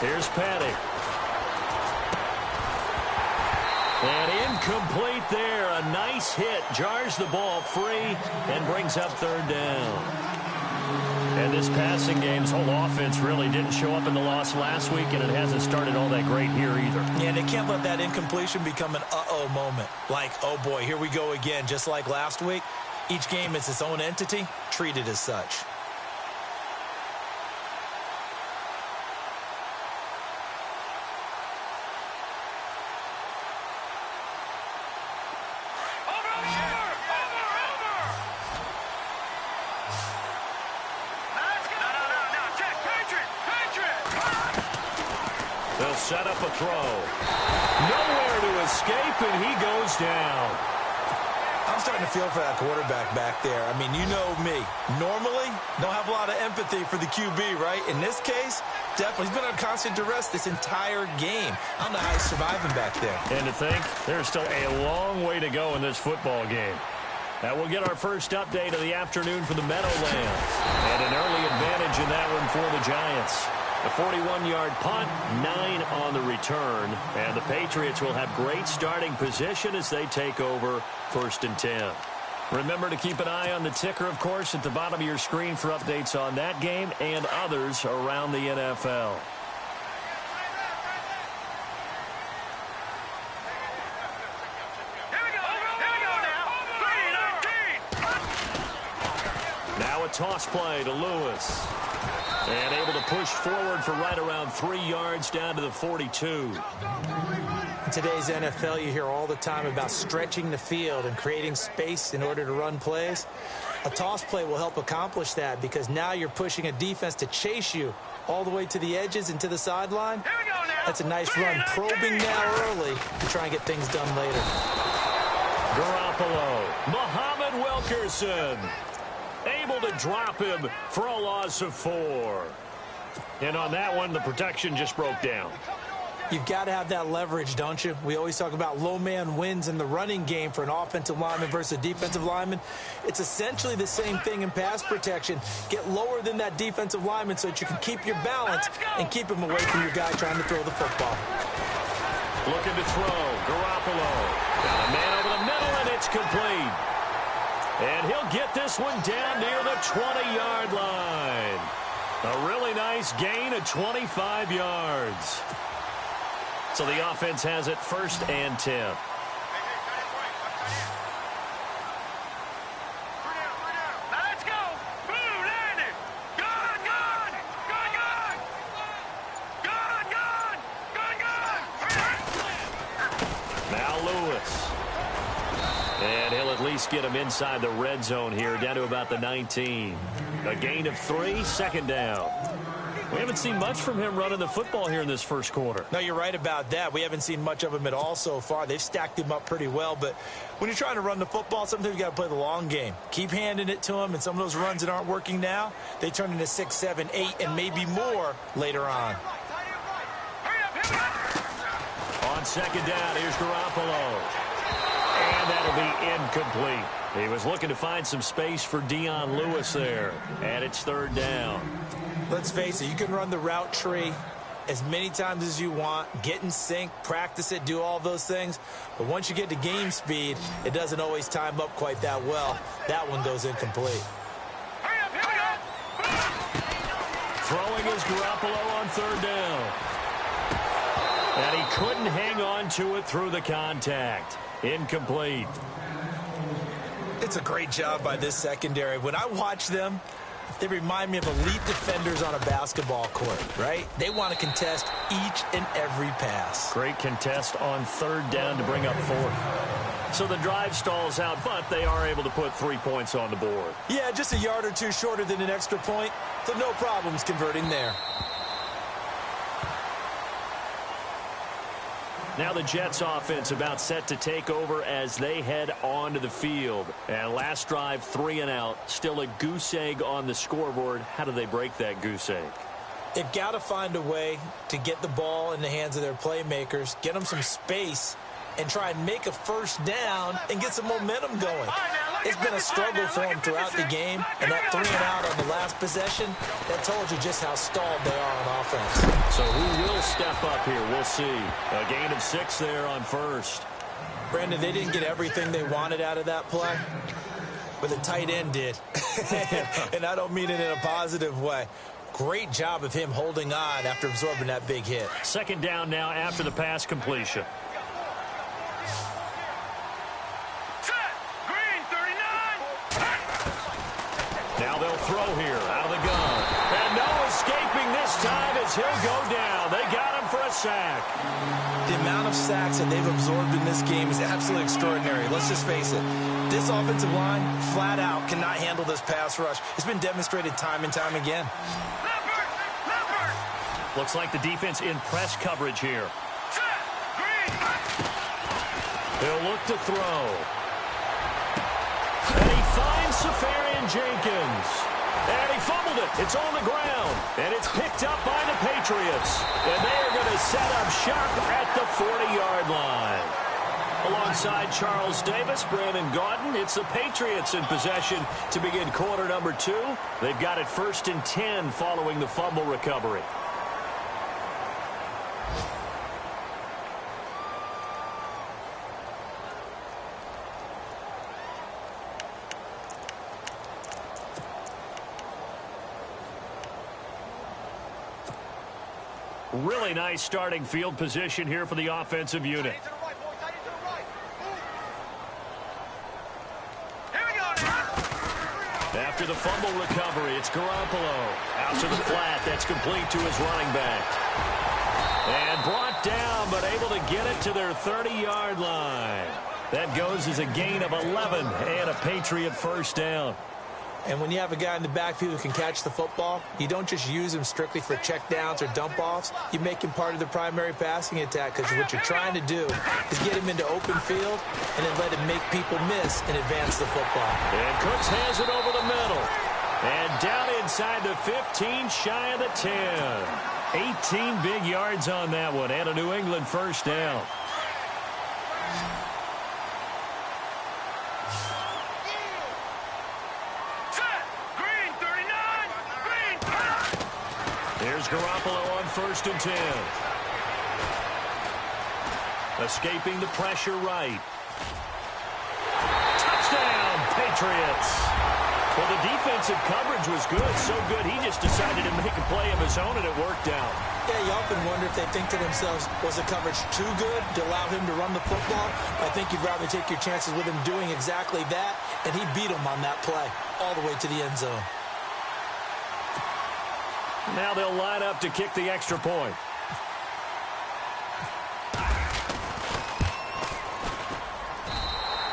Here's Petty. And incomplete there. A nice hit. Jars the ball free and brings up third down. And this passing game's whole offense really didn't show up in the loss last week, and it hasn't started all that great here either. Yeah, they can't let that incompletion become an uh-oh moment. Like, oh boy, here we go again. Just like last week, each game is its own entity, treated as such. They'll set up a throw. Nowhere to escape, and he goes down. I'm starting to feel for that quarterback back there. I mean, you know me. Normally, don't have a lot of empathy for the QB, right? In this case, definitely. He's been on constant duress this entire game. I don't know how he's surviving back there. And to think, there's still a long way to go in this football game. Now we'll get our first update of the afternoon for the Meadowlands. And an early advantage in that one for the Giants. A 41-yard punt, 9 on the return. And the Patriots will have great starting position as they take over 1st and 10. Remember to keep an eye on the ticker, of course, at the bottom of your screen for updates on that game and others around the NFL. Now a toss play to Lewis. And able to push forward for right around 3 yards down to the 42. In today's NFL, you hear all the time about stretching the field and creating space in order to run plays. A toss play will help accomplish that because now you're pushing a defense to chase you all the way to the edges and to the sideline. That's a nice run, probing now early to try and get things done later. Garoppolo, Muhammad Wilkerson. Able to drop him for a loss of 4. And on that one, the protection just broke down. You've got to have that leverage, don't you? We always talk about low man wins in the running game for an offensive lineman versus a defensive lineman. It's essentially the same thing in pass protection. Get lower than that defensive lineman so that you can keep your balance and keep him away from your guy trying to throw the football. Looking to throw. Garoppolo. Got a man over the middle, and it's complete. And he'll get this one down near the 20-yard line. A really nice gain of 25 yards. So the offense has it 1st and 10. Let's go. Boom, landed. Good, good. Good, good. Good, good. Good, good. Now Lewis. And he'll at least get him inside the red zone here, down to about the 19. A gain of 3, 2nd down. We haven't seen much from him running the football here in this first quarter. No, you're right about that. We haven't seen much of him at all so far. They've stacked him up pretty well, but when you're trying to run the football, sometimes you got to play the long game. Keep handing it to him, and some of those runs that aren't working now, they turn into 6, 7, 8, and maybe more later on. On 2nd down, here's Garoppolo. And that'll be incomplete. He was looking to find some space for Dion Lewis there. And it's 3rd down. Let's face it, you can run the route tree as many times as you want, get in sync, practice it, do all those things. But once you get to game speed, it doesn't always time up quite that well. That one goes incomplete. Throwing is Garoppolo on 3rd down. And he couldn't hang on to it through the contact. Incomplete. It's a great job by this secondary. When I watch them, they remind me of elite defenders on a basketball court, right? They want to contest each and every pass. Great contest on 3rd down to bring up 4th. So the drive stalls out, but they are able to put 3 points on the board. Yeah, just a yard or two shorter than an extra point, so no problems converting there. Now the Jets offense about set to take over as they head onto the field. And last drive, 3 and out. Still a goose egg on the scoreboard. How do they break that goose egg? They've got to find a way to get the ball in the hands of their playmakers, get them some space, and try and make a 1st down and get some momentum going. It's been a struggle for them throughout the game, and that 3 and out on the last possession, that told you just how stalled they are on offense. So who will step up here? We'll see. A gain of 6 there on first. Brandon, they didn't get everything they wanted out of that play, but the tight end did. And I don't mean it in a positive way. Great job of him holding on after absorbing that big hit. Second down now after the pass completion. Now they'll throw here out of the gun. And no escaping this time as he'll go down. They got him for a sack. The amount of sacks that they've absorbed in this game is absolutely extraordinary. Let's just face it. This offensive line, flat out, cannot handle this pass rush. It's been demonstrated time and time again. Looks like the defense in press coverage here. He'll look to throw. And he finds Safarian Jenkins. And he fumbled it. It's on the ground. And it's picked up by the Patriots. And they are going to set up shop at the 40-yard line. Alongside Charles Davis, Brandon Gaudin, it's the Patriots in possession to begin quarter number 2. They've got it 1st and 10 following the fumble recovery. Really nice starting field position here for the offensive unit. After the fumble recovery, it's Garoppolo. Out to the flat. That's complete to his running back. And brought down, but able to get it to their 30-yard line. That goes as a gain of 11 and a Patriot first down. And when you have a guy in the backfield who can catch the football, you don't just use him strictly for checkdowns or dump-offs. You make him part of the primary passing attack, because what you're trying to do is get him into open field and then let him make people miss and advance the football. And Cooks has it over the middle. And down inside the 15, shy of the 10. 18 big yards on that one, and a New England first down. Here's Garoppolo on 1st and 10. Escaping the pressure right. Touchdown, Patriots. Well, the defensive coverage was good, so good he just decided to make a play of his own, and it worked out. Yeah, you often wonder if they think to themselves, was the coverage too good to allow him to run the football? I think you'd rather take your chances with him doing exactly that, and he beat him on that play all the way to the end zone. Now they'll line up to kick the extra point.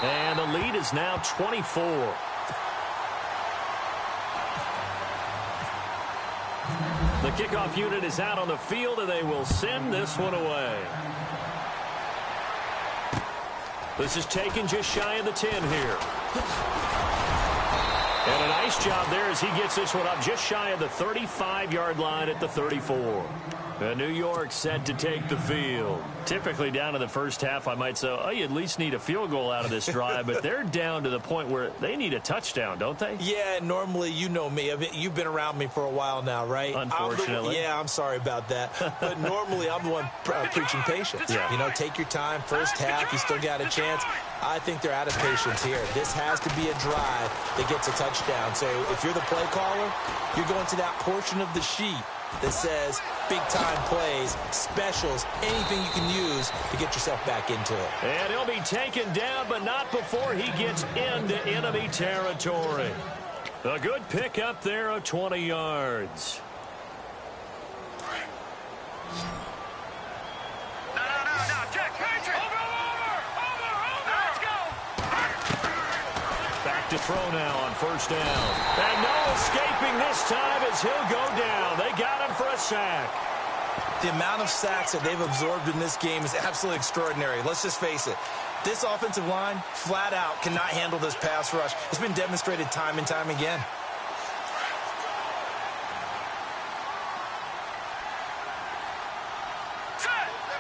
And the lead is now 24. The kickoff unit is out on the field, and they will send this one away. This is taken just shy of the 10 here. And a nice job there as he gets this one up just shy of the 35-yard line at the 34. New York set to take the field. Typically down to the first half, I might say, oh, you at least need a field goal out of this drive, but they're down to the point where they need a touchdown, don't they? Yeah, normally, you know me. You've been around me for a while now, right? Unfortunately. I'm sorry about that. But normally, I'm the one preaching patience. Yeah. You know, take your time. First half, you still got a chance. I think they're out of patience here. This has to be a drive that gets a touchdown. So if you're the play caller, you're going to that portion of the sheet that says big-time plays, specials, anything you can use to get yourself back into it. And he'll be taken down, but not before he gets into enemy territory. A good pickup there of 20 yards. No, Jack, Patrick! Over! Let's go! Back to throw now on first down. And no escaping this time as he'll go down. They got him for a sack. The amount of sacks that they've absorbed in this game is absolutely extraordinary. Let's just face it. This offensive line, flat out, cannot handle this pass rush. It's been demonstrated time and time again.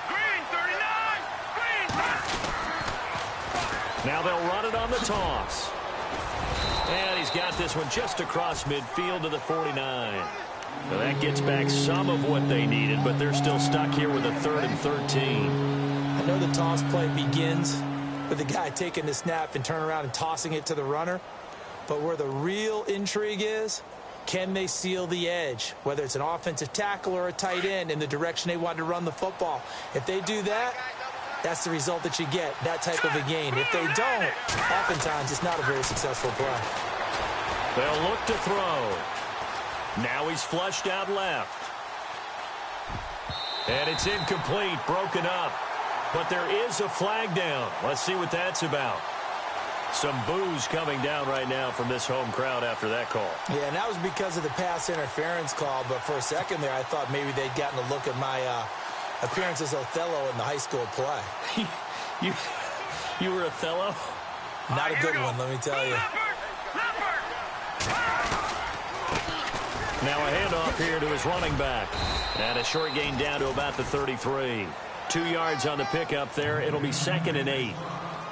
Green, 39! Green! Now they'll run it on the toss. And he's got this one just across midfield to the 49. Now that gets back some of what they needed, but they're still stuck here with a 3rd and 13. I know the toss play begins with the guy taking the snap and turning around and tossing it to the runner. But where the real intrigue is, can they seal the edge, whether it's an offensive tackle or a tight end, in the direction they want to run the football? If they do that, that's the result that you get, that type of a gain. If they don't, oftentimes it's not a very successful play. They'll look to throw. Now he's flushed out left. And it's incomplete, broken up. But there is a flag down. Let's see what that's about. Some boos coming down right now from this home crowd after that call. Yeah, and that was because of the pass interference call. But for a second there, I thought maybe they'd gotten a look at my appearance as Othello in the high school play. You were Othello? Not a good one, let me tell you. Now a handoff here to his running back. And a short gain down to about the 33. 2 yards on the pickup there. It'll be 2nd and 8.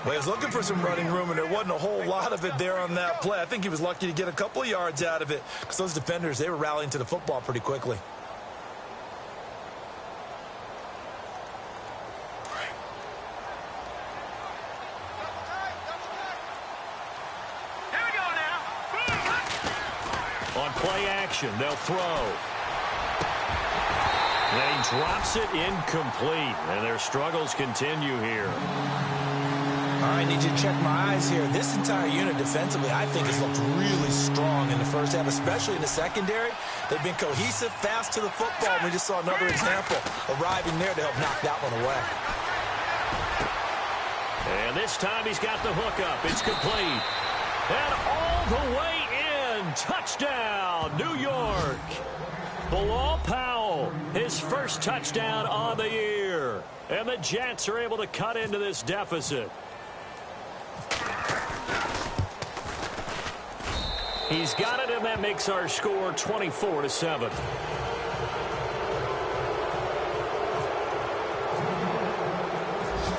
Well, he was looking for some running room, and there wasn't a whole lot of it there on that play. I think he was lucky to get a couple of yards out of it because those defenders, they were rallying to the football pretty quickly. Here we go now. On play action, they'll throw. And he drops it incomplete. And their struggles continue here. All right, I need you to check my eyes here. This entire unit defensively, I think, has looked really strong in the first half, especially in the secondary. They've been cohesive, fast to the football. We just saw another example arriving there to help knock that one away. And this time he's got the hook up. It's complete. And all the way in. Touchdown, New York. Bilal Powell, his first touchdown on the year. And the Jets are able to cut into this deficit. He's got it, and that makes our score 24-7.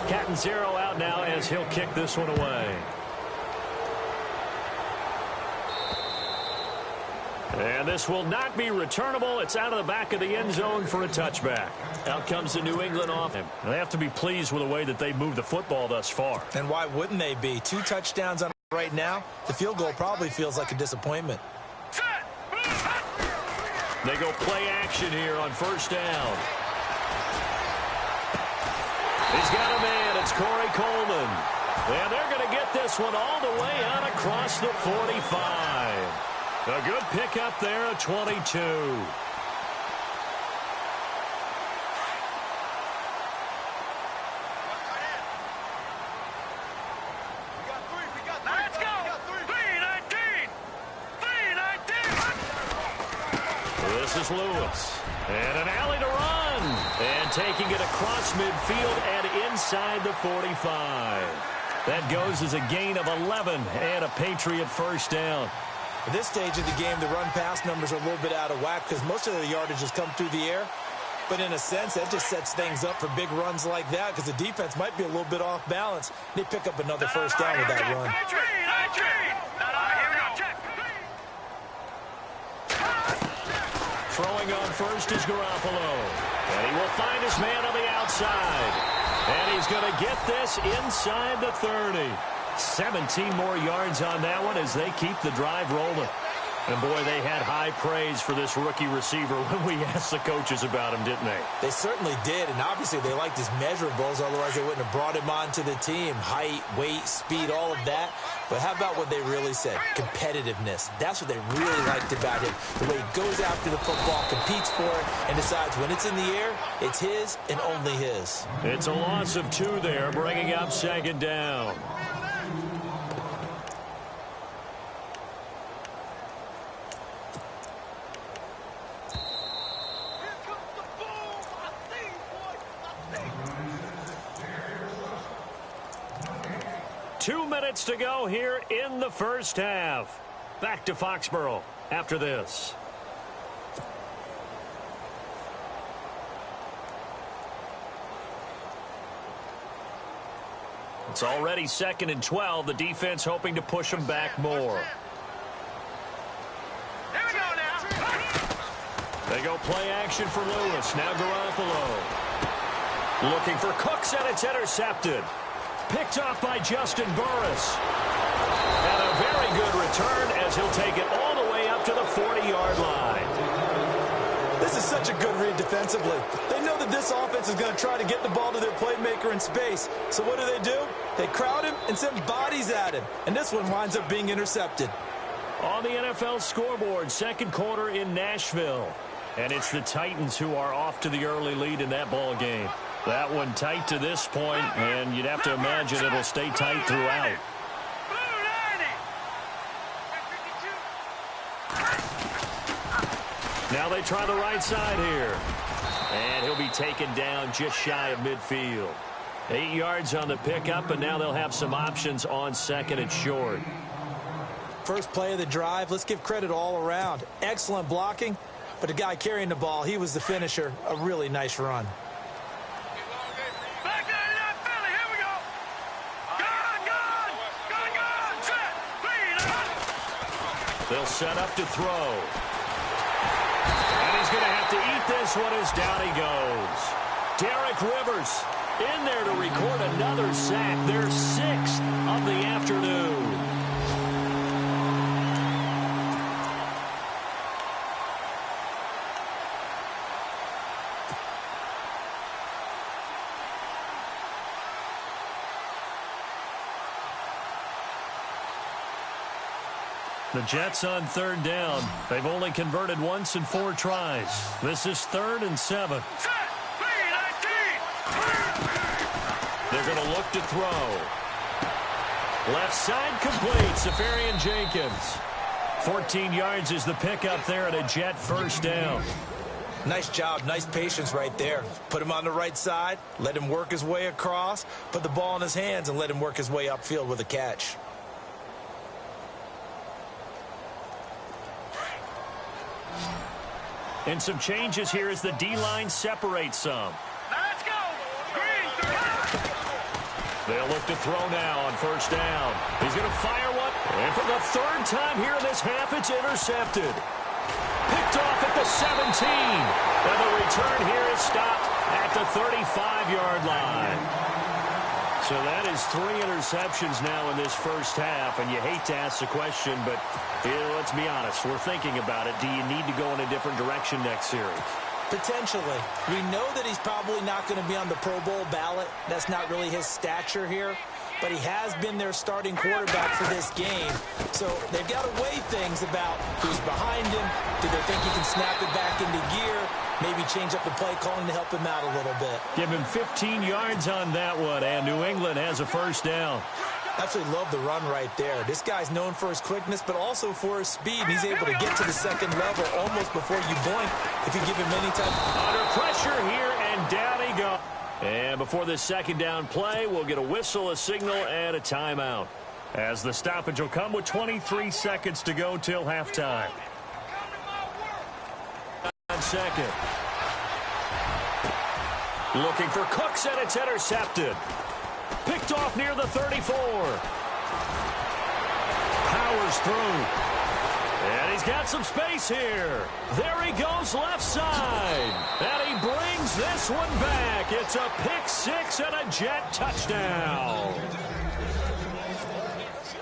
Catanzaro out now as he'll kick this one away. And this will not be returnable. It's out of the back of the end zone for a touchback. Out comes the New England offense. They have to be pleased with the way that they've moved the football thus far. And why wouldn't they be? 2 touchdowns on right now. The field goal probably feels like a disappointment. They go play action here on first down. He's got a man. It's Corey Coleman. And they're going to get this one all the way out across the 45. A good pickup there at 22. Let's go. 319. 319. This is Lewis. And an alley to run. And taking it across midfield and inside the 45. That goes as a gain of 11 and a Patriot first down. At this stage of the game, the run-pass numbers are a little bit out of whack because most of the yardage has come through the air. But in a sense, that just sets things up for big runs like that because the defense might be a little bit off balance. They pick up another first down with that run. Throwing on first is Garoppolo. And he will find his man on the outside. And he's going to get this inside the 30. 17 more yards on that one as they keep the drive rolling. And, boy, they had high praise for this rookie receiver when we asked the coaches about him, didn't they? They certainly did, and obviously they liked his measurables, otherwise they wouldn't have brought him onto the team. Height, weight, speed, all of that. But how about what they really said? Competitiveness. That's what they really liked about him. The way he goes after the football, competes for it, and decides when it's in the air, it's his and only his. It's a loss of 2 there, bringing up second down. Two minutes to go here in the first half. Back to Foxborough after this. It's already 2nd and 12. The defense hoping to push them back more. They go play action for Lewis. Now Garoppolo. Looking for Cooks, and it's intercepted. Picked off by Justin Burris. And a very good return as he'll take it all the way up to the 40-yard line. This is such a good read defensively. They know that this offense is going to try to get the ball to their playmaker in space. So what do? They crowd him and send bodies at him. And this one winds up being intercepted. On the NFL scoreboard, second quarter in Nashville. And it's the Titans who are off to the early lead in that ball game. That one tight to this point, and you'd have to imagine it'll stay tight throughout. Now they try the right side here. And he'll be taken down just shy of midfield. 8 yards on the pickup, and now they'll have some options on second and short. First play of the drive, let's give credit all around. Excellent blocking, but the guy carrying the ball, he was the finisher. A really nice run. They'll set up to throw. And he's going to have to eat this one as down he goes. Derek Rivers in there to record another sack. Their 6th of the afternoon. The Jets on third down. They've only converted once in 4 tries. This is 3rd and 7. They're going to look to throw. Left side complete. Safarian Jenkins. 14 yards is the pickup there at a Jet first down. Nice job. Nice patience right there. Put him on the right side. Let him work his way across. Put the ball in his hands and let him work his way upfield with a catch. And some changes here as the D-line separates some. Let's go. Green, They'll look to throw now on first down. He's going to fire one. And for the 3rd time here in this half, it's intercepted. Picked off at the 17. And the return here is stopped at the 35-yard line. So that is 3 interceptions now in this first half, and you hate to ask the question, but let's be honest, we're thinking about it. Do you need to go in a different direction next series? Potentially. We know that he's probably not going to be on the Pro Bowl ballot. That's not really his stature here, but he has been their starting quarterback for this game. So they've got to weigh things about who's behind him. Do they think he can snap it back into gear? Maybe change up the play calling to help him out a little bit. Give him 15 yards on that one, and New England has a first down. Absolutely love the run right there. This guy's known for his quickness, but also for his speed. And he's able to get to the second level almost before you blink if you give him any type. Under pressure here, and down he goes. And before this second down play, we'll get a whistle, a signal, and a timeout. As the stoppage will come with 23 seconds to go till halftime. Second. Looking for Cooks, and it's intercepted. Picked off near the 34. Powers through. And he's got some space here. There he goes left side. And he brings this one back. It's a pick-6 and a Jet touchdown.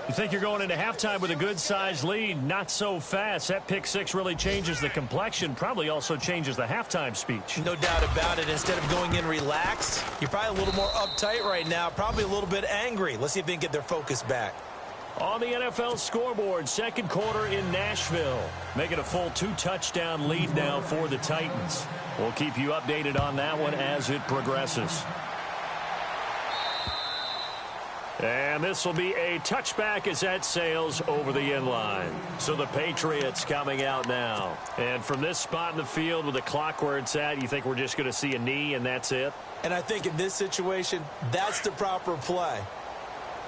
You think you're going into halftime with a good-sized lead. Not so fast. That pick-6 really changes the complexion. Probably also changes the halftime speech. No doubt about it. Instead of going in relaxed, you're probably a little more uptight right now. Probably a little bit angry. Let's see if they can get their focus back. On the NFL scoreboard, second quarter in Nashville. Making a full 2-touchdown lead now for the Titans. We'll keep you updated on that one as it progresses. And this will be a touchback as that sails over the inline. So the Patriots coming out now. And from this spot in the field with the clock where it's at, you think we're just going to see a knee and that's it? And I think in this situation, that's the proper play.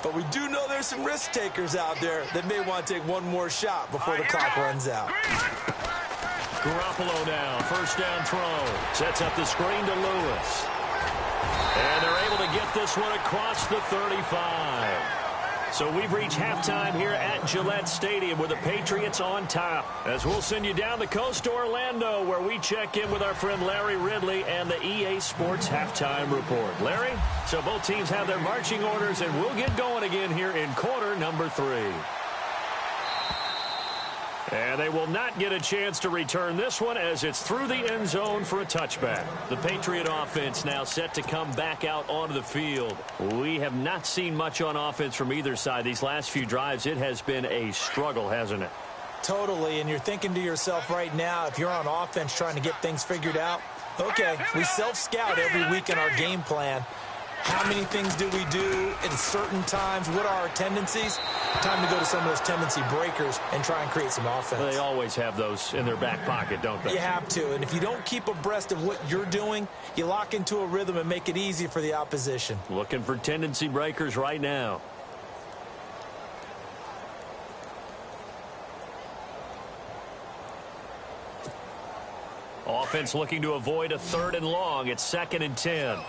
But we do know there's some risk takers out there that may want to take one more shot before the clock runs out. Garoppolo now, first down throw. Sets up the screen to Lewis. And they're able to get this one across the 35. So we've reached halftime here at Gillette Stadium with the Patriots on top. As we'll send you down the coast to Orlando, where we check in with our friend Larry Ridley and the EA Sports Halftime Report. Larry, so both teams have their marching orders, and we'll get going again here in quarter number 3. And they will not get a chance to return this one as it's through the end zone for a touchback. The Patriot offense now set to come back out onto the field. We have not seen much on offense from either side. These last few drives, it has been a struggle, hasn't it? Totally, and you're thinking to yourself right now, if you're on offense trying to get things figured out, okay, we self-scout every week in our game plan. How many things do we do at certain times? What are our tendencies? Time to go to some of those tendency breakers and try and create some offense. They always have those in their back pocket, don't they? You have to, and if you don't keep abreast of what you're doing, you lock into a rhythm and make it easy for the opposition. Looking for tendency breakers right now. Offense looking to avoid a 3rd and long. It's 2nd and 10.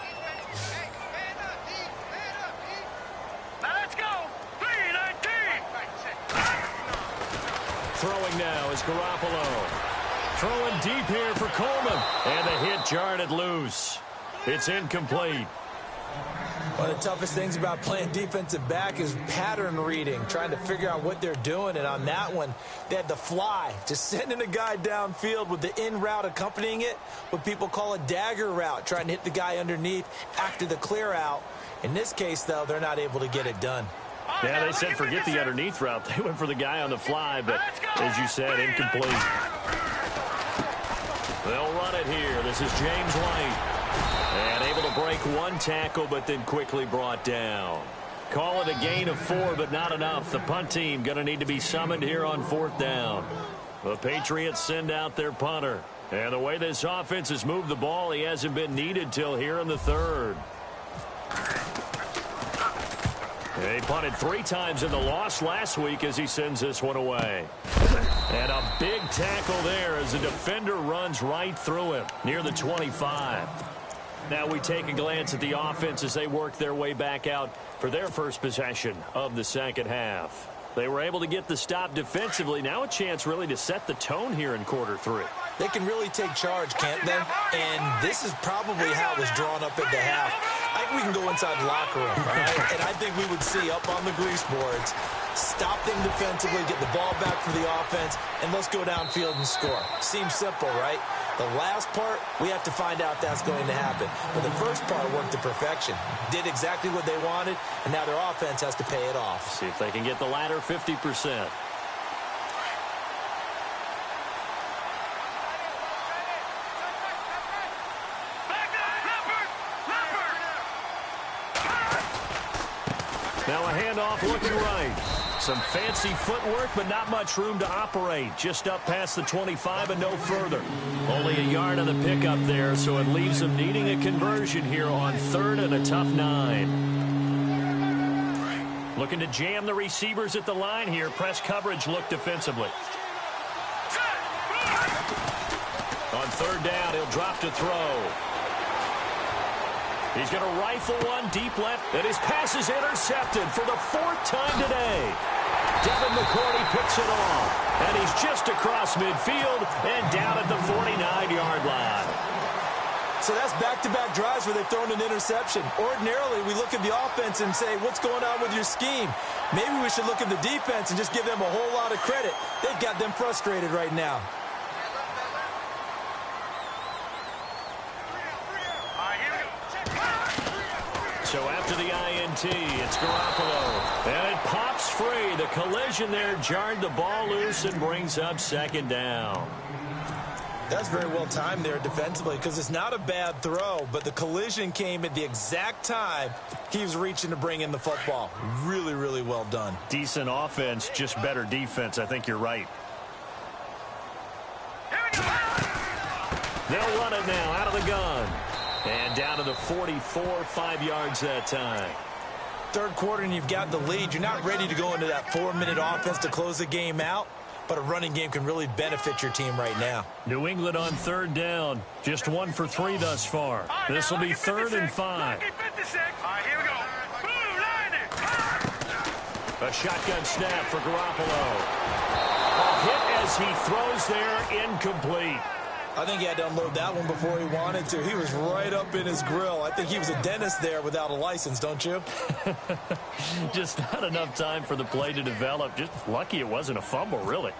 Throwing now is Garoppolo. Throwing deep here for Coleman. And the hit jarred it loose. It's incomplete. One of the toughest things about playing defensive back is pattern reading, trying to figure out what they're doing. And on that one, they had the fly, just sending a guy downfield with the in route accompanying it, what people call a dagger route, trying to hit the guy underneath after the clear out. In this case, though, they're not able to get it done. Yeah, they said forget the underneath route. They went for the guy on the fly, but as you said, incomplete. They'll run it here. This is James White. And able to break one tackle, but then quickly brought down. Call it a gain of 4, but not enough. The punt team going to need to be summoned here on 4th down. The Patriots send out their punter. And the way this offense has moved the ball, he hasn't been needed till here in the 3rd. He punted 3 times in the loss last week as he sends this one away. And a big tackle there as the defender runs right through him near the 25. Now we take a glance at the offense as they work their way back out for their first possession of the second half. They were able to get the stop defensively. Now a chance really to set the tone here in quarter 3. They can really take charge, can't they? And this is probably how it was drawn up at the half. I think we can go inside the locker room, right? And I think we would see up on the grease boards, stop them defensively, get the ball back for the offense, and let's go downfield and score. Seems simple, right? The last part, we have to find out that's going to happen. But the first part worked to perfection. Did exactly what they wanted, and now their offense has to pay it off. See if they can get the latter 50%. Now a handoff looking right. Some fancy footwork, but not much room to operate. Just up past the 25 and no further. Only a yard on the pickup there, so it leaves them needing a conversion here on 3rd and a tough 9. Looking to jam the receivers at the line here. Press coverage look defensively. On 3rd down, he'll drop to throw. He's going to rifle one deep left, and his pass is intercepted for the 4th time today. Devin McCourty picks it off, and he's just across midfield and down at the 49-yard line. So that's back-to-back drives where they've thrown an interception. Ordinarily, we look at the offense and say, what's going on with your scheme? Maybe we should look at the defense and just give them a whole lot of credit. They've got them frustrated right now. So after the INT, it's Garoppolo. And it pops free. The collision there jarred the ball loose and brings up 2nd down. That's very well timed there defensively because it's not a bad throw, but the collision came at the exact time he was reaching to bring in the football. Really, really well done. Decent offense, just better defense. I think you're right. They'll run it now out of the gun. And down to the 44, 5 yards that time. 3rd quarter and you've got the lead. You're not ready to go into that 4-minute offense to close the game out, but a running game can really benefit your team right now. New England on 3rd down. Just 1 for 3 thus far. This will be 3rd and 5. A shotgun snap for Garoppolo. A hit as he throws there, incomplete. I think he had to unload that one before he wanted to. He was right up in his grill. I think he was a dentist there without a license, don't you? Just not enough time for the play to develop. Just lucky it wasn't a fumble, really.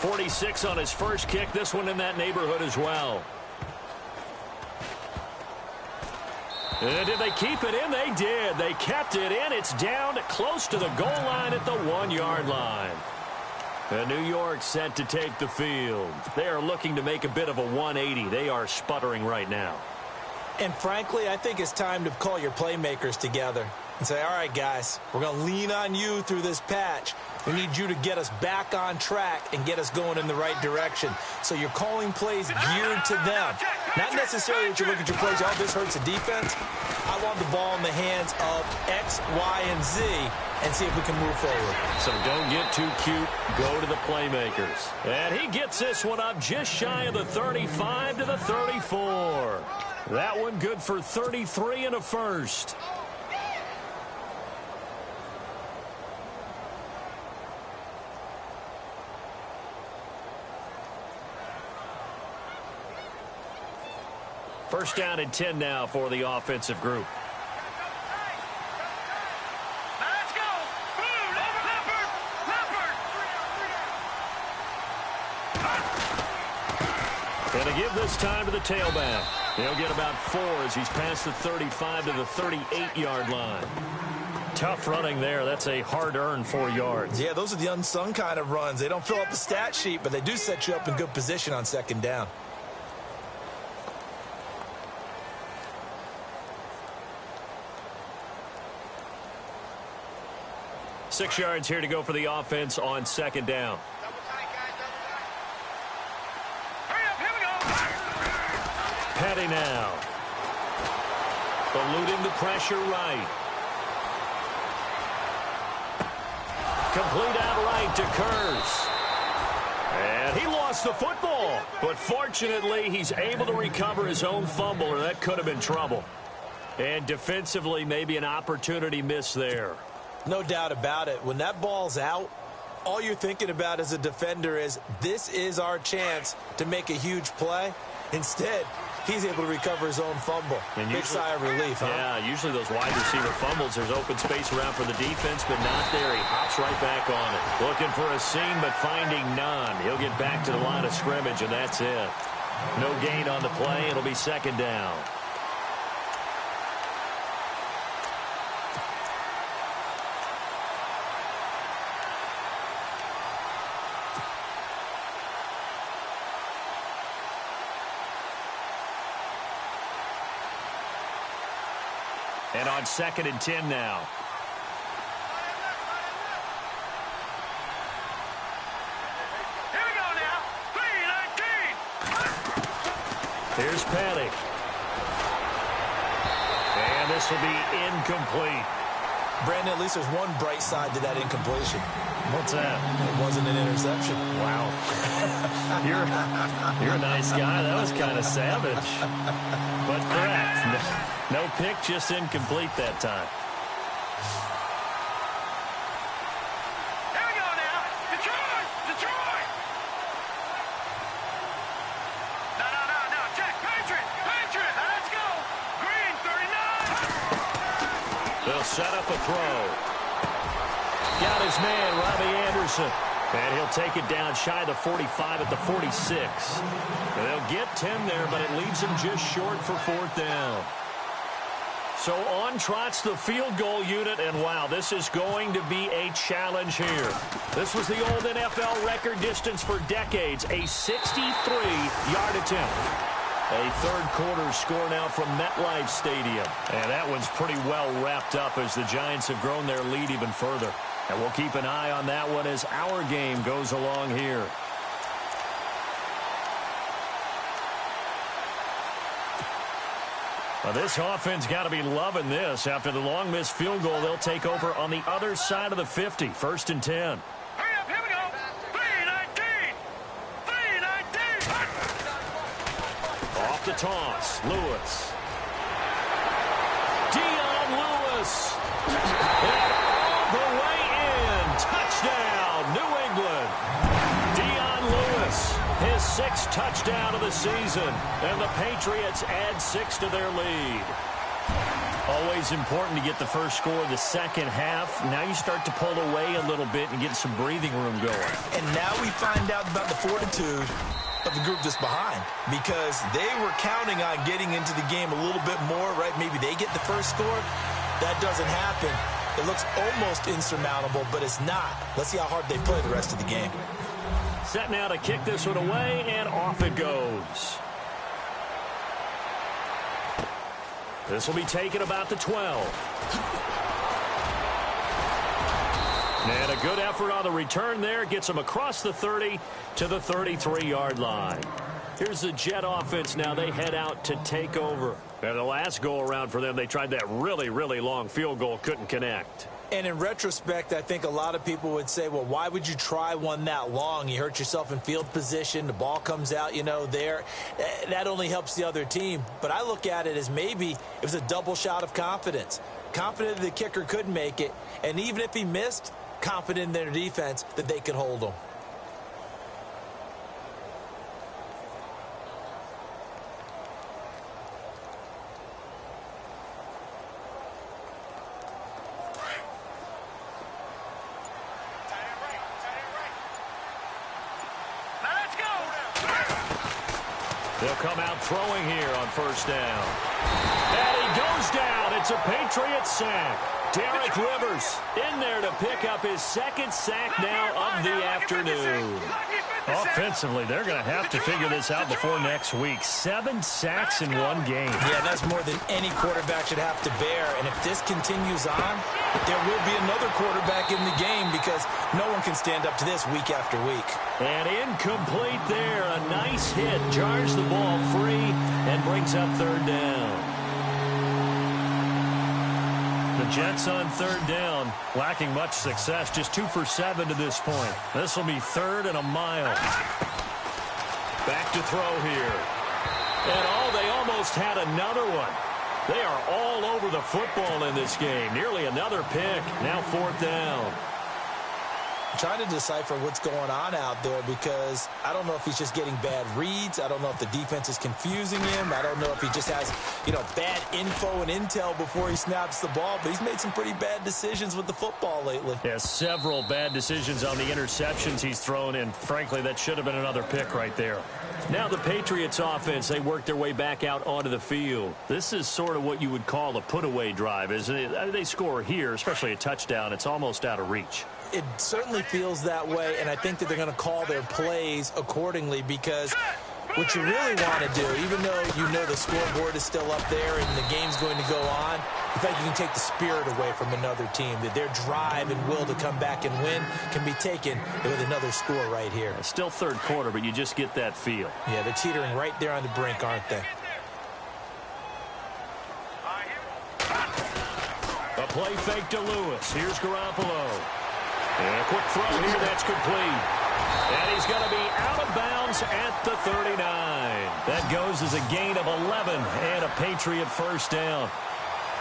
46 on his first kick. This one in that neighborhood as well. And did they keep it in? They did. They kept it in. It's down close to the goal line at the 1-yard line. And New York set to take the field. They are looking to make a bit of a 180. They are sputtering right now. And frankly, I think it's time to call your playmakers together and say, all right, guys, we're going to lean on you through this patch. We need you to get us back on track and get us going in the right direction. So you're calling plays geared to them. Not necessarily that you look at your plays, oh, this hurts the defense. I want the ball in the hands of X, Y, and Z and see if we can move forward. So don't get too cute. Go to the playmakers. And he gets this one up just shy of the 35 to the 34. That one good for 33 and a first. First down and 10 now for the offensive group. Let's go. Leopard. And to give this time to the tailback. He'll get about 4 as he's past the 35 to the 38-yard line. Tough running there. That's a hard-earned 4 yards. Yeah, those are the unsung kind of runs. They don't fill up the stat sheet, but they do set you up in good position on second down. Six yards here to go for the offense on second down. Hurry up, here we go. Petty now. Eluding the pressure right. Complete out right to Kurz. And he lost the football. But fortunately, he's able to recover his own fumble, or that could have been trouble. And defensively, maybe an opportunity miss there. No doubt about it. When that ball's out, all you're thinking about as a defender is, this is our chance to make a huge play. Instead, he's able to recover his own fumble. And big sigh of relief, huh? Yeah, usually those wide receiver fumbles, there's open space around for the defense, but not there. He hops right back on it. Looking for a seam, but finding none. He'll get back to the line of scrimmage, and that's it. No gain on the play. It'll be second down. And on second and 10 now. Here we go now. 3-19. Here's Petty. And this will be incomplete. Brandon, at least there's one bright side to that incompletion. What's that? It wasn't an interception. Wow. You're a nice guy. That was kind of savage. But correct. No pick, just incomplete that time. Here we go now. Detroit. Detroit. No. Check. Patriot. Let's go. Green, 39. They'll set up a throw. Got his man, Robbie Anderson. And he'll take it down shy of the 45 at the 46. And they'll get 10 there, but it leaves him just short for fourth down. So on trots the field goal unit, and wow, this is going to be a challenge here. This was the old NFL record distance for decades, a 63-yard attempt. A third quarter score now from MetLife Stadium. And that one's pretty well wrapped up as the Giants have grown their lead even further. And we'll keep an eye on that one as our game goes along here. Well, this offense got to be loving this. After the long missed field goal, they'll take over on the other side of the 50. First and 10. Hurry up, here we go. 3-19. Off the toss, Lewis. Dion Lewis Lewis. And all the way in. Touchdown, New England. Dion Lewis, his 6th touchdown of the season. And the Patriots add 6 to their lead. Always important to get the first score of the second half. Now you start to pull away a little bit and get some breathing room going. And now we find out about the fortitude of the group that's behind, because they were counting on getting into the game a little bit more, right? Maybe they get the first score. That doesn't happen. It looks almost insurmountable, but it's not. Let's see how hard they play the rest of the game. Set now to kick this one away, and off it goes. This will be taken about the 12. And a good effort on the return there. Gets them across the 30 to the 33-yard line. Here's the Jet offense now. They head out to take over. And the last go-around for them, they tried that really, really long field goal. Couldn't connect. And in retrospect, I think a lot of people would say, well, why would you try one that long? You hurt yourself in field position. The ball comes out, there. That only helps the other team. But I look at it as maybe it was a double shot of confidence. Confident the kicker could make it. And even if he missed, confident in their defense that they could hold him. They'll come out throwing here on first down. And he goes down. It's a Patriots sack. Derek Rivers in there to pick up his 2nd sack now of the afternoon. Offensively, they're going to have to figure this out before next week. 7 sacks in one game. Yeah, that's more than any quarterback should have to bear. And if this continues on, there will be another quarterback in the game, because no one can stand up to this week after week. And incomplete there. A nice hit. Jars the ball free and brings up 3rd down. The Jets on 3rd down, lacking much success, just 2 for 7 to this point. This will be 3rd and a mile. Back to throw here. And they almost had another one. They are all over the football in this game. Nearly another pick. Now 4th down. I'm trying to decipher what's going on out there, because I don't know if he's just getting bad reads. I don't know if the defense is confusing him. I don't know if he just has, bad info and intel before he snaps the ball. But he's made some pretty bad decisions with the football lately. Yeah, several bad decisions on the interceptions he's thrown, and frankly, that should have been another pick right there. Now the Patriots offense, they work their way back out onto the field. This is sort of what you would call a put-away drive, isn't it? They score here, especially a touchdown. It's almost out of reach. It certainly feels that way, and I think that they're going to call their plays accordingly, because what you really want to do, even though the scoreboard is still up there and the game's going to go on, in fact, you can take the spirit away from another team, that their drive and will to come back and win can be taken with another score right here. It's still 3rd quarter, but you just get that feel. Yeah, they're teetering right there on the brink, aren't they? A play fake to Lewis. Here's Garoppolo. And a quick throw here, that's complete. And he's going to be out of bounds at the 39. That goes as a gain of 11 and a Patriot 1st down.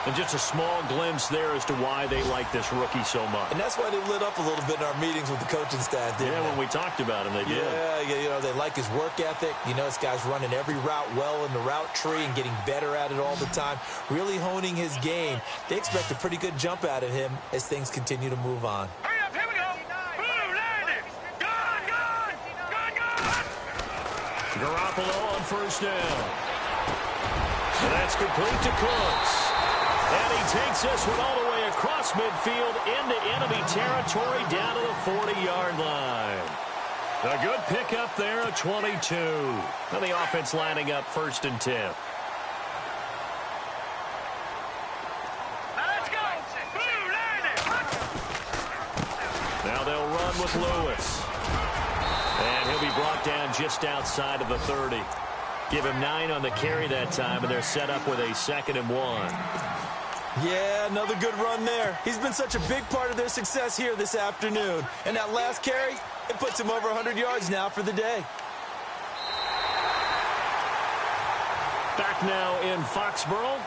And just a small glimpse there as to why they like this rookie so much. And that's why they lit up a little bit in our meetings with the coaching staff. Yeah, when we talked about him, they did. Yeah, they like his work ethic. This guy's running every route well in the route tree and getting better at it all the time, really honing his game. They expect a pretty good jump out of him as things continue to move on. Hurry up, here we go. Boom, landed. Gone. Garoppolo on 1st down. And that's complete to Cooks. And he takes this one all the way across midfield into enemy territory down to the 40-yard line. A good pickup there at 22. And the offense lining up 1st and 10. Let's go. Boom, landed. Now they'll run with Lewis. And he'll be brought down just outside of the 30. Give him 9 on the carry that time, and they're set up with a 2nd and 1. Yeah, another good run there. He's been such a big part of their success here this afternoon. And that last carry, it puts him over 100 yards now for the day. Back now in Foxborough.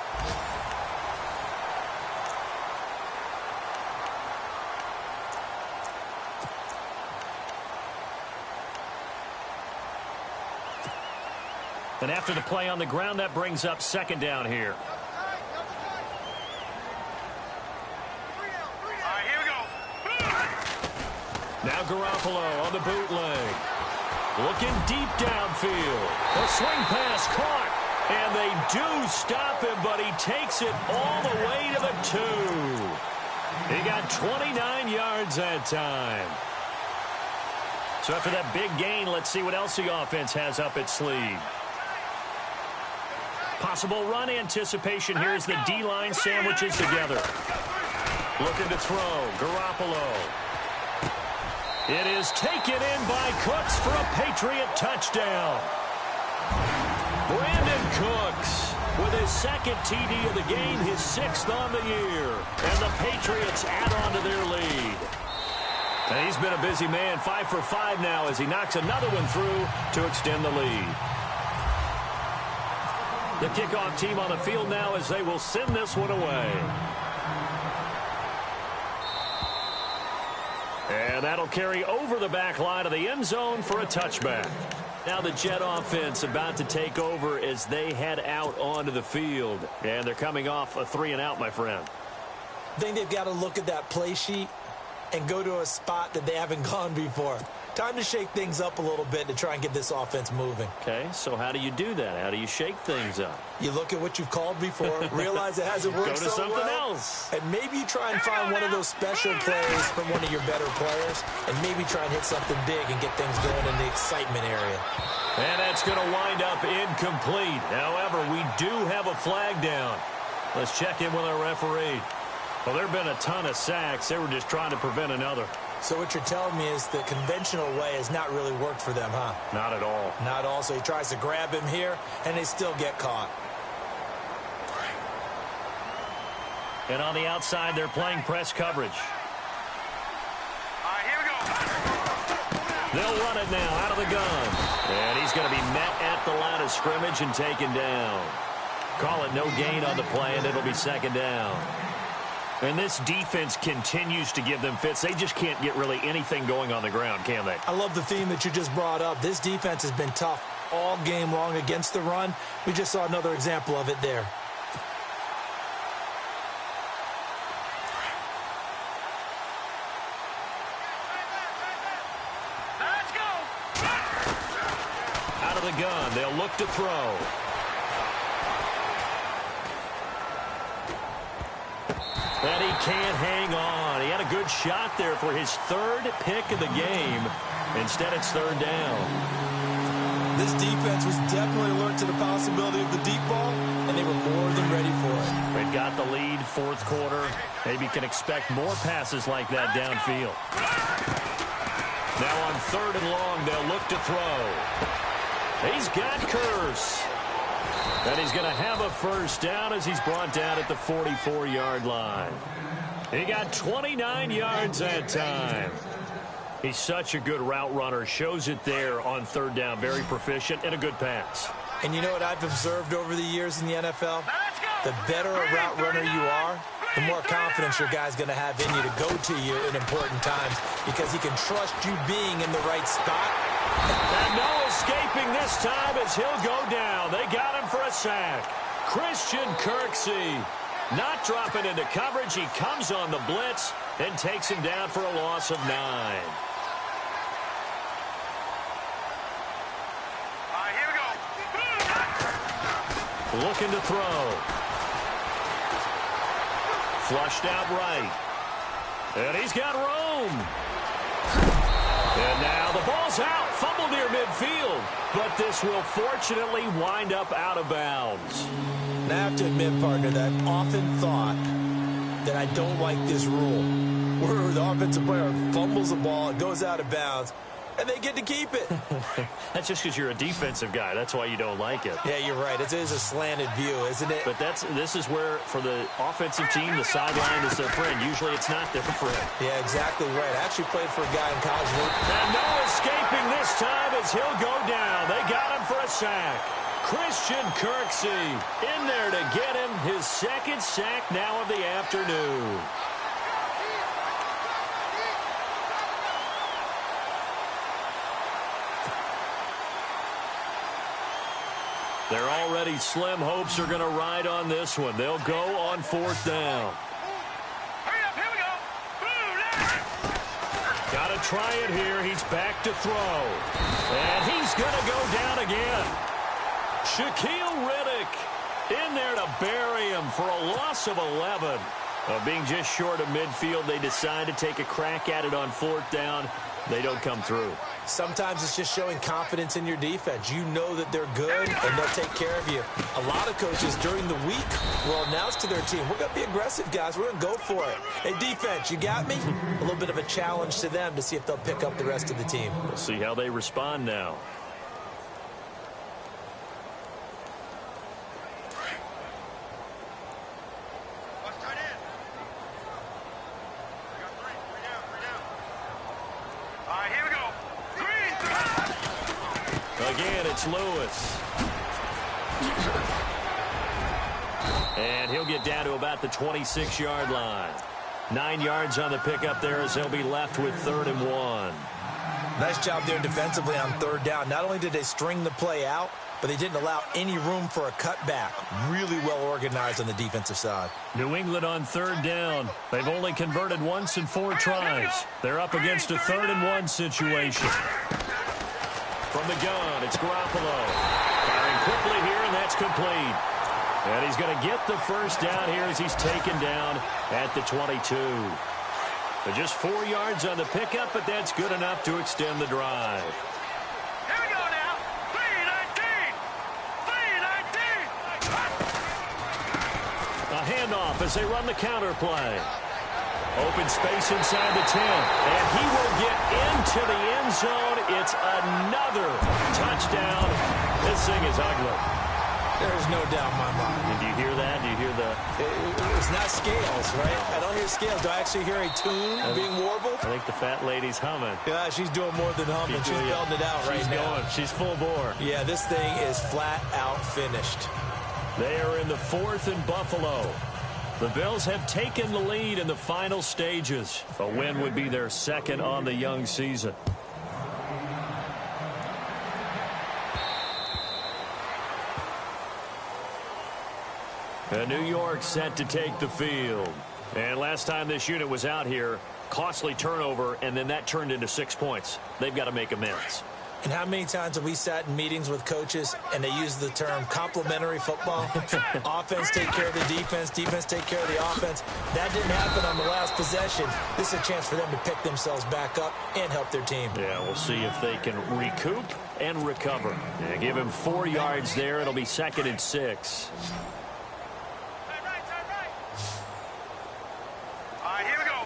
And after the play on the ground, that brings up second down here. All right, here we go. Now Garoppolo on the bootleg. Looking deep downfield. A swing pass caught. And they do stop him, but he takes it all the way to the 2. He got 29 yards that time. So after that big gain, let's see what else the offense has up its sleeve. Possible run anticipation here as the D-line sandwiches together. Looking to throw. Garoppolo. It is taken in by Cooks for a Patriot touchdown. Brandon Cooks with his second TD of the game, his 6th on the year. And the Patriots add on to their lead. And he's been a busy man, 5 for 5 now as he knocks another one through to extend the lead. The kickoff team on the field now as they will send this one away. And that'll carry over the back line of the end zone for a touchback. Now the Jet offense about to take over as they head out onto the field. And they're coming off a 3-and-out, my friend. I think they've got to look at that play sheet and go to a spot that they haven't gone before. Time to shake things up a little bit to try and get this offense moving. Okay, so how do you do that? How do you shake things up? You look at what you've called before, realize it hasn't worked Go to so something well, else. and maybe you try and find one of those special plays from one of your better players, and maybe try and hit something big and get things going in the excitement area. And that's going to wind up incomplete. However, we do have a flag down. Let's check in with our referee. Well, there have been a ton of sacks. They were just trying to prevent another. So what you're telling me is the conventional way has not really worked for them, huh? Not at all. Not at all. So he tries to grab him here, and they still get caught. And on the outside, they're playing press coverage. All right, here we go. They'll run it now out of the gun. And he's going to be met at the line of scrimmage and taken down. Call it no gain on the play, and it'll be second down. And this defense continues to give them fits. They just can't get really anything going on the ground, can they? I love the theme that you just brought up. This defense has been tough all game long against the run. We just saw another example of it there. Let's go. Out of the gun, they'll look to throw. And he can't hang on. He had a good shot there for his 3rd pick of the game. Instead, it's 3rd down. This defense was definitely alert to the possibility of the deep ball, and they were more than ready for it. They've got the lead, 4th quarter. Maybe you can expect more passes like that downfield. Now on 3rd and long, they'll look to throw. He's got Curse. And he's going to have a first down as he's brought down at the 44-yard line. He got 29 yards that time. He's such a good route runner. Shows it there on 3rd down. Very proficient and a good pass. And you know what I've observed over the years in the NFL? The better a route runner you are, the more confidence your guy's going to have in you to go to you in important times because he can trust you being in the right spot. And no escaping this time as he'll go down. They got him for a sack. Christian Kirksey not dropping into coverage. He comes on the blitz and takes him down for a loss of 9. All right, here we go. Looking to throw. Flushed out right. And he's got room. And now the ball's out. Fumble near midfield. But this will fortunately wind up out of bounds. Now I have to admit, partner, that I've often thought that I don't like this rule where the offensive player fumbles the ball, it goes out of bounds, and they get to keep it. That's just because you're a defensive guy. That's why you don't like it. Yeah, you're right. It is a slanted view, isn't it? But this is where, for the offensive team, the sideline is their friend. Usually it's not their friend. Yeah, exactly right. I actually played for a guy in college. And no escaping this time as he'll go down. They got him for a sack. Christian Kirksey in there to get him his 2nd sack now of the afternoon. Their already slim hopes are going to ride on this one. They'll go on 4th down. Hurry up, here we go. Got to try it here. He's back to throw. And he's going to go down again. Shaquille Riddick in there to bury him for a loss of 11. Being just short of midfield, they decide to take a crack at it on 4th down. They don't come through. Sometimes it's just showing confidence in your defense. You know that they're good, and they'll take care of you. A lot of coaches during the week will announce to their team, we're going to be aggressive, guys. We're going to go for it. Hey, defense, you got me? A little bit of a challenge to them to see if they'll pick up the rest of the team. We'll see how they respond now. Again, it's Lewis. And he'll get down to about the 26-yard line. 9 yards on the pickup there as they'll be left with 3rd and 1. Nice job there defensively on 3rd down. Not only did they string the play out, but they didn't allow any room for a cutback. Really well organized on the defensive side. New England on 3rd down. They've only converted once in 4 tries. They're up against a 3rd and 1 situation. From the gun, it's Garoppolo. Firing quickly here, and that's complete. And he's going to get the first down here as he's taken down at the 22. But just 4 yards on the pickup, but that's good enough to extend the drive. Here we go now. 3-19. A handoff as they run the counter play. Open space inside the 10. And he will get into the end zone. It's another touchdown. This thing is ugly. There's no doubt in my mind. And do you hear that? Do you hear the... It's not scales, right? I don't hear scales. Do I actually hear a tune being warbled? I think the fat lady's humming. Yeah, she's doing more than humming. She's belting it out right now. She's full bore. Yeah, this thing is flat out finished. They are in the 4th and Buffalo. The Bills have taken the lead in the final stages. A win would be their 2nd on the young season. And New York set to take the field. And last time this unit was out here, costly turnover, and then that turned into 6 points. They've got to make amends. And how many times have we sat in meetings with coaches and they use the term complementary football? Offense take care of the defense, defense take care of the offense. That didn't happen on the last possession. This is a chance for them to pick themselves back up and help their team. Yeah, we'll see if they can recoup and recover. Yeah, give him 4 yards there. It'll be 2nd and 6. Here we go.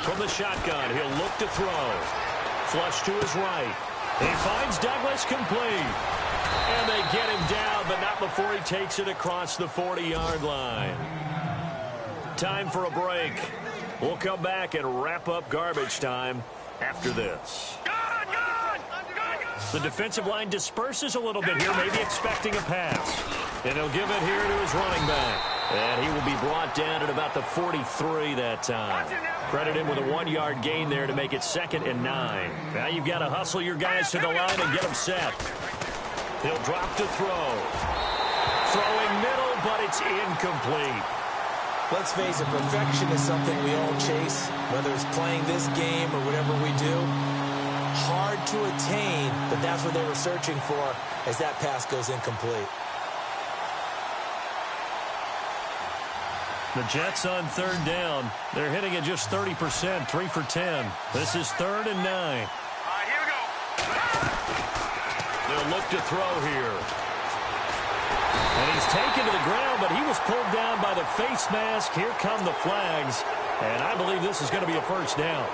From the shotgun, he'll look to throw. Flush to his right. He finds Douglas complete. And they get him down, but not before he takes it across the 40-yard line. Time for a break. We'll come back and wrap up garbage time after this. The defensive line disperses a little bit here, maybe expecting a pass. And he'll give it here to his running back. And he will be brought down at about the 43 that time. Credit him with a 1-yard gain there to make it 2nd and 9. Now you've got to hustle your guys to the line and get them set. He'll drop to throw. Throwing middle, but it's incomplete. Let's face it, perfection is something we all chase, whether it's playing this game or whatever we do. Hard to attain, but that's what they were searching for as that pass goes incomplete. The Jets on 3rd down. They're hitting it just 30%, 3 for 10. This is 3rd and 9. Here we go. They'll look to throw here. And he's taken to the ground, but he was pulled down by the face mask. Here come the flags. And I believe this is going to be a first down.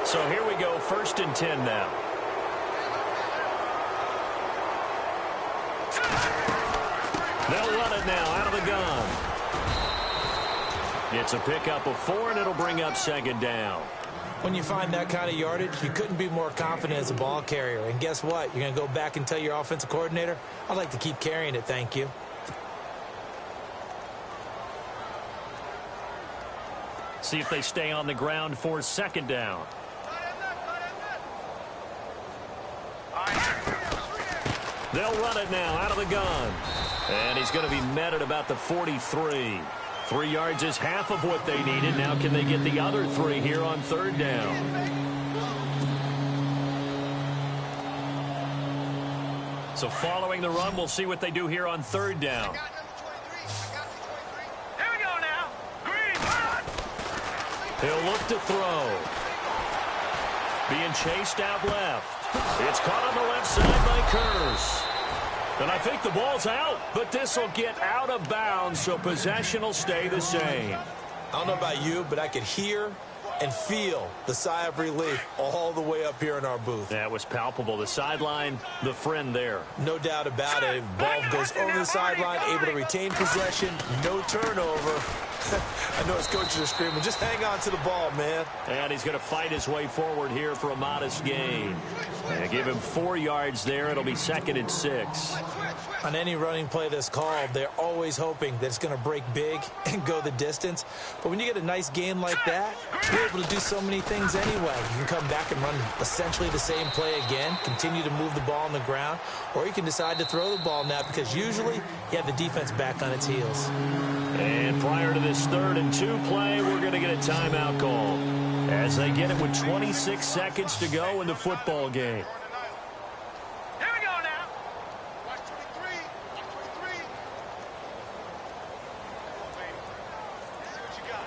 So here we go, 1st and 10 now. They'll run it now out of the gun. It's a pickup of 4, and it'll bring up 2nd down. When you find that kind of yardage, you couldn't be more confident as a ball carrier. And guess what? You're going to go back and tell your offensive coordinator, I'd like to keep carrying it, thank you. See if they stay on the ground for 2nd down. They'll run it now out of the gun. And he's going to be met at about the 43. 3 yards is half of what they needed. Now can they get the other 3 here on third down? So following the run, we'll see what they do here on third down. Here we go now. Green. He'll look to throw. Being chased out left. It's caught on the left side by Kurz. And I think the ball's out, but this will get out of bounds, so possession will stay the same. I don't know about you, but I could hear and feel the sigh of relief all the way up here in our booth. That was palpable. The sideline, the friend there. No doubt about it. Ball goes over the sideline, able to retain possession, no turnover. I know his coaches are screaming, just hang on to the ball, man. And he's going to fight his way forward here for a modest gain. And give him 4 yards there. It'll be 2nd and 6. On any running play that's called, they're always hoping that it's going to break big and go the distance. But when you get a nice game like that, you're able to do so many things anyway. You can come back and run essentially the same play again, continue to move the ball on the ground, or you can decide to throw the ball now because usually you have the defense back on its heels. And prior to this 3rd and 2 play, we're going to get a timeout call as they get it with 26 seconds to go in the football game. Here we go now. Watch 23. Watch 23. See what you got.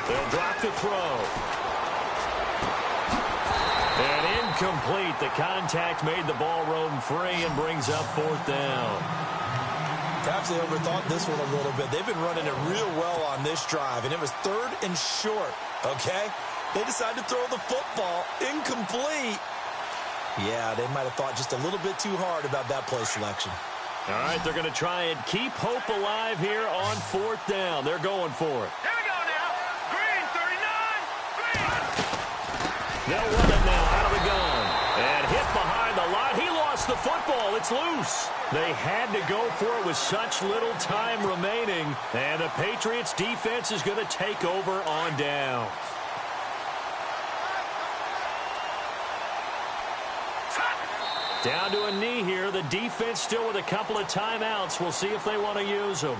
They'll drop the throw. And incomplete. The contact made the ball roam free and brings up 4th down. Perhaps they overthought this one a little bit. They've been running it real well on this drive, and it was 3rd and short, okay? They decided to throw the football incomplete. Yeah, they might have thought just a little bit too hard about that play selection. All right, they're going to try and keep hope alive here on 4th down. They're going for it. Here we go now. Green, 39. Green. They'll run it now out of the gun. And hit behind the line. He lost the football. It's loose. They had to go for it with such little time remaining. And the Patriots defense is going to take over on down. Down to a knee here. The defense still with a couple of timeouts. We'll see if they want to use them.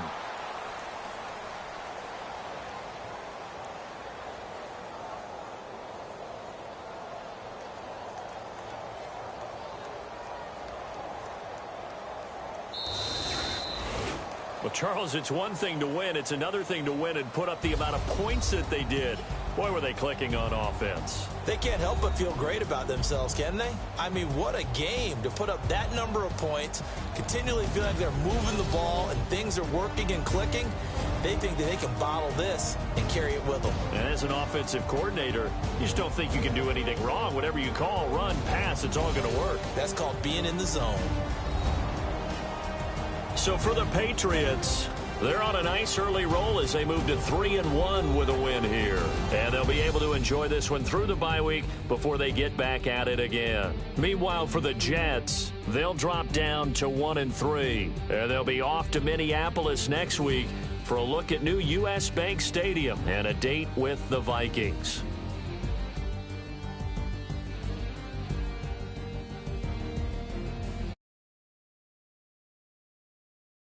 Well, Charles, it's one thing to win. It's another thing to win and put up the amount of points that they did. Boy, were they clicking on offense. They can't help but feel great about themselves, can they? I mean, what a game to put up that number of points, continually feel like they're moving the ball and things are working and clicking. They think that they can bottle this and carry it with them. And as an offensive coordinator, you just don't think you can do anything wrong. Whatever you call, run, pass, it's all going to work. That's called being in the zone. So for the Patriots, they're on a nice early roll as they move to 3-1 with a win here. And they'll be able to enjoy this one through the bye week before they get back at it again. Meanwhile, for the Jets, they'll drop down to 1-3. And they'll be off to Minneapolis next week for a look at new U.S. Bank Stadium and a date with the Vikings.